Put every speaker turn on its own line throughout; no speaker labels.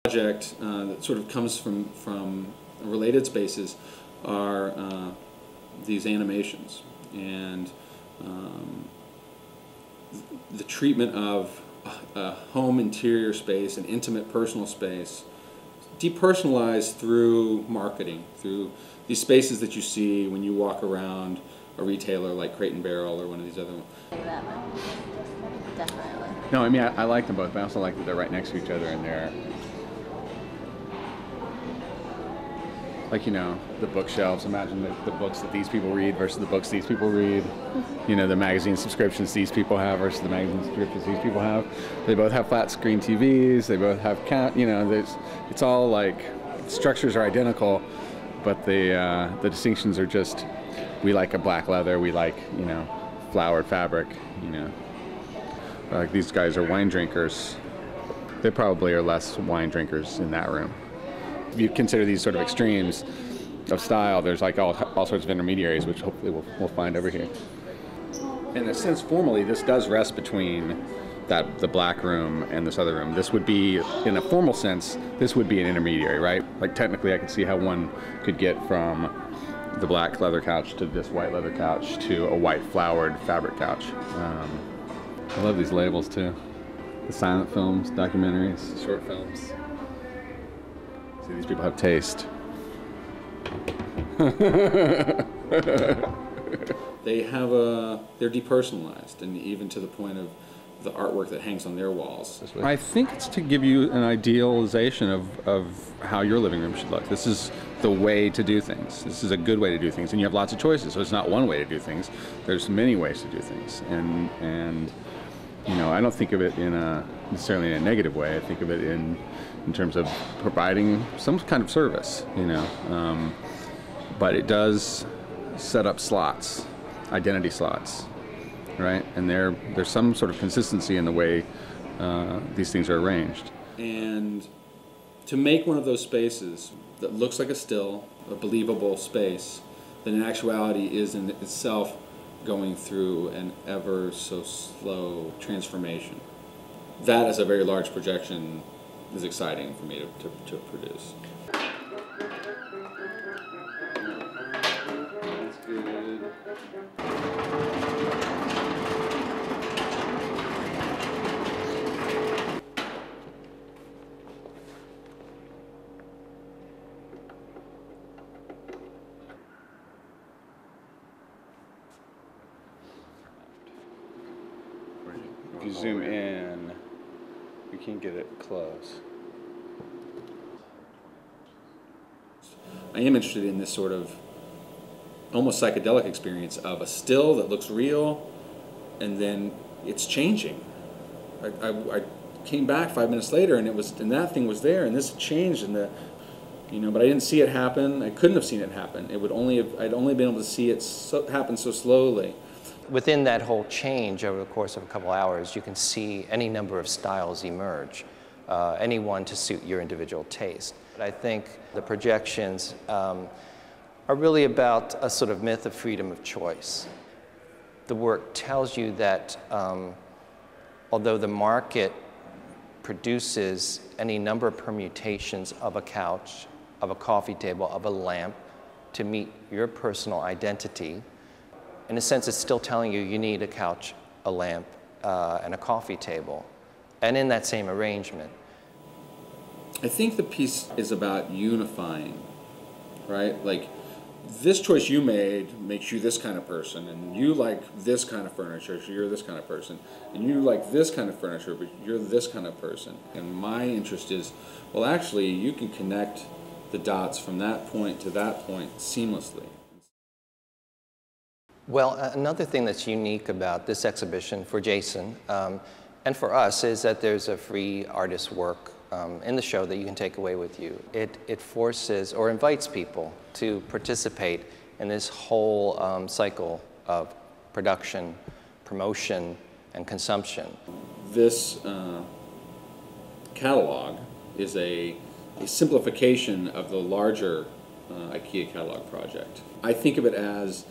project that sort of comes from related spaces are these animations, and the treatment of a home interior space, an intimate personal space, depersonalized through marketing, through these spaces that you see when you walk around a retailer like Crate and Barrel or one of these other ones.
Definitely.
No, I mean, I like them both, but I also like that they're right next to each other, and they're like, you know, the bookshelves. Imagine the books that these people read versus the books these people read. You know, the magazine subscriptions these people have versus the magazine subscriptions these people have. They both have flat screen TVs. They both have you know, it's all like, structures are identical, but the distinctions are just, we like a black leather, we like, you know, flowered fabric, you know. Like, these guys are wine drinkers. They probably are less wine drinkers in that room. If you consider these sort of extremes of style, there's like all sorts of intermediaries, which hopefully we'll find over here. In a sense, formally, this does rest between the black room and this other room. This would be, in a formal sense, this would be an intermediary, right? Like, technically, I could see how one could get from the black leather couch to this white leather couch to a white flowered fabric couch. I love these labels too. The silent films, documentaries, short films. See, these people have taste.
They're depersonalized, and even to the point of the artwork that hangs on their walls.
I think it's to give you an idealization of how your living room should look. This is the way to do things. This is a good way to do things, and you have lots of choices, so it's not one way to do things. There's many ways to do things, and you know, I don't think of it necessarily in a negative way. I think of it in terms of providing some kind of service, you know. But it does set up slots, identity slots, right? And there's some sort of consistency in the way these things are arranged.
And to make one of those spaces that looks like a still, a believable space, that in actuality is in itself going through an ever so slow transformation. That, as a very large projection, is exciting for me to produce. That's good.
If you zoom in, you can't get it close.
I am interested in this sort of almost psychedelic experience of a still that looks real, and then it's changing. I came back 5 minutes later, and that thing was there, and this had changed, and but I didn't see it happen. I couldn't have seen it happen. I'd only been able to see it happen so slowly.
Within that whole change over the course of a couple hours, you can see any number of styles emerge, any one to suit your individual taste. I think the projections are really about a sort of myth of freedom of choice. The work tells you that although the market produces any number of permutations of a couch, of a coffee table, of a lamp to meet your personal identity, in a sense, it's still telling you need a couch, a lamp, and a coffee table, and in that same arrangement.
I think the piece is about unifying, right? Like, this choice you made makes you this kind of person, and you like this kind of furniture, so you're this kind of person, and you like this kind of furniture, but you're this kind of person. And my interest is, well, actually, you can connect the dots from that point to that point seamlessly.
Well, another thing that's unique about this exhibition for Jason and for us is that there's a free artist work in the show that you can take away with you. It forces or invites people to participate in this whole cycle of production, promotion, and consumption.
This catalog is a simplification of the larger IKEA catalog project. I think of it as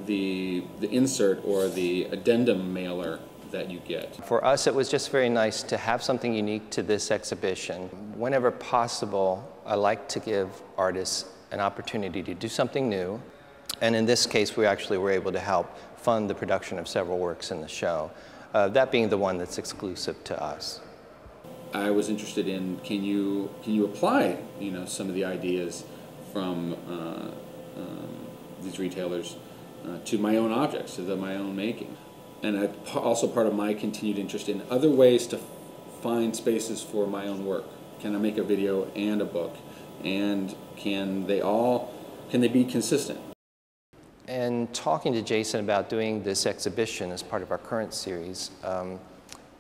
the insert or the addendum mailer that you get?
For us, it was just very nice to have something unique to this exhibition. Whenever possible, I like to give artists an opportunity to do something new. And in this case, we actually were able to help fund the production of several works in the show, that being the one that's exclusive to us.
I was interested in, can you apply, some of the ideas from these retailers to my own objects, to my own making. And also part of my continued interest in other ways to find spaces for my own work. Can I make a video and a book? And can they be consistent?
And talking to Jason about doing this exhibition as part of our current series,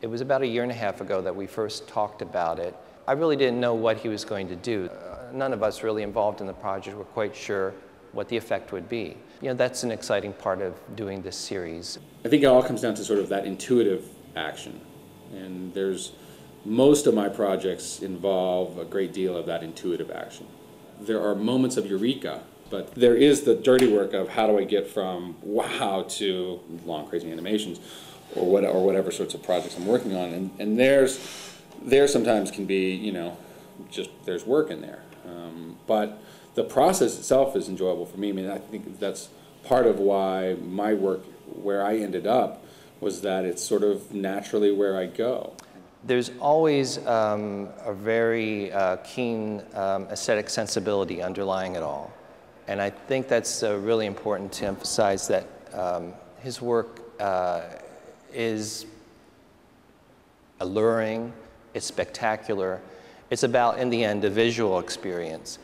it was about 1.5 years ago that we first talked about it. I really didn't know what he was going to do. None of us really involved in the project were quite sure what the effect would be. That's an exciting part of doing this series.
I think it all comes down to sort of that intuitive action. And most of my projects involve a great deal of that intuitive action. There are moments of eureka, but there is the dirty work of how do I get from wow to long, crazy animations, or whatever sorts of projects I'm working on. And there sometimes can be, just there's work in there. But the process itself is enjoyable for me. I mean, I think that's part of why my work, where I ended up, was that it's sort of naturally where I go.
There's always a very keen aesthetic sensibility underlying it all. And I think that's really important to emphasize that his work is alluring, it's spectacular. It's about, in the end, a visual experience,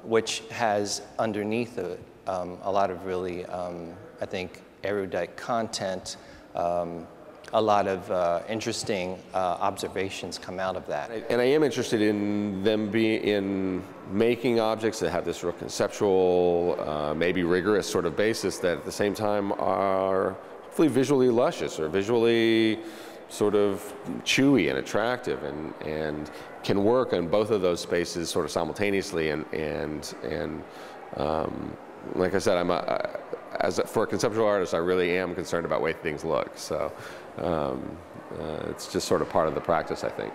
which has underneath it a lot of really, I think, erudite content. A lot of interesting observations come out of that.
And I am interested in them in making objects that have this real conceptual, maybe rigorous sort of basis that at the same time are hopefully visually luscious or visually sort of chewy and attractive and can work in both of those spaces sort of simultaneously. And like I said, for a conceptual artist, I really am concerned about the way things look. So it's just sort of part of the practice, I think.